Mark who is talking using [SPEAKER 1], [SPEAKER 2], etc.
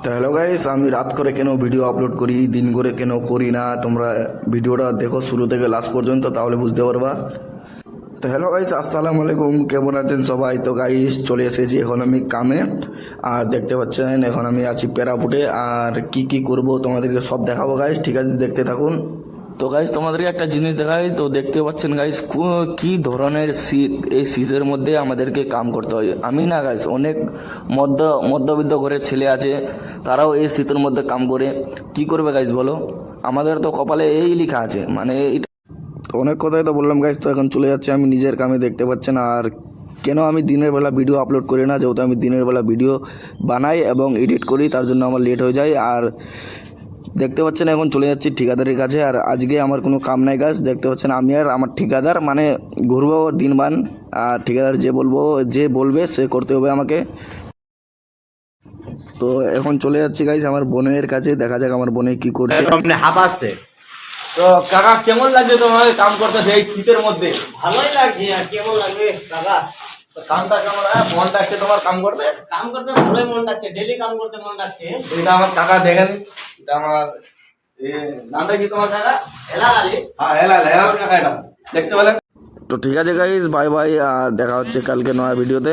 [SPEAKER 1] তো hello guys, আমি রাত করে কেন ভিডিও আপলোড করি, দিন করে কেন করি না, তোমরা ভিডিওটা দেখো শুরু থেকে লাস্ট পর্যন্ত, তাহলে বুঝতে পারবা। তো হ্যালো গাইস, আসসালামু আলাইকুম, কেমন আছেন সবাই? তো গাইস চলে এসেছি এখন আমি কামে। আর দেখতে পাচ্ছেন এখন আমি আছি প্যারাপুটে। আর কি কি করব তোমাদেরকে সব দেখাবো গাইস, ঠিক আছে? দেখতে থাকুন। তো গাইস তোমাদেরকে একটা জিনিস দেখাই। তো দেখতে পাচ্ছেন গাইস কি ধরনের শীত, এই শীতের মধ্যে আমাদেরকে কাম করতে হয়। আমি না গাইস, অনেক মধ্যবিত্ত ঘরের ছেলে আছে, তারাও এই শীতের মধ্যে কাম করে। কি করবে গাইস বলো? আমাদের তো কপালে এই লেখা আছে, মানে তো অনেক কথাই তো বললাম গাইস। তো এখন চলে যাচ্ছে আমি নিজের কামে, দেখতে পাচ্ছেন। আর কেন আমি দিনের বেলা ভিডিও আপলোড করি না, যেহেতু আমি দিনের বেলা ভিডিও বানাই এবং এডিট করি, তার জন্য আমার লেট হয়ে যায়। আর দেখতে পাচ্ছেন এখন চলে যাচ্ছি ঠিকাদারের কাছে। আর আজকে আমার কোনো কাম নাই গাছ, দেখতে পাচ্ছেন আমি আর আমার ঠিকাদার মানে ঘুরবো দিনবান। আর ঠিকাদার যে বলবে সে করতে হবে আমাকে। তো এখন চলে যাচ্ছি গাইস আমার বোনের কাছে, দেখা যাক আমার বোনে কি করছে।
[SPEAKER 2] হাফ আসছে। তো কাকা কেমন লাগছে তোমার কাম করতে এই শীতের মধ্যে?
[SPEAKER 3] ভালোই লাগছে। আর কেমন লাগবে কাকা?
[SPEAKER 2] তো কামটা কেমন মন লাগছে তোমার কাম করতে?
[SPEAKER 3] কাম করতে ভালোই মন লাগছে, ডেলি কাম করতে মন লাগছে।
[SPEAKER 2] এটা আমার কাকা দেখেন, এটা আমার নামটা কি তোমার কাকা?
[SPEAKER 3] এলা আলী।
[SPEAKER 2] হ্যাঁ হেলাল হেলাল কাকা, এটা দেখতে পেলেন।
[SPEAKER 1] তো ঠিক আছে গাইস, বাই বাই, আর দেখা হচ্ছে কালকে নয়া ভিডিওতে।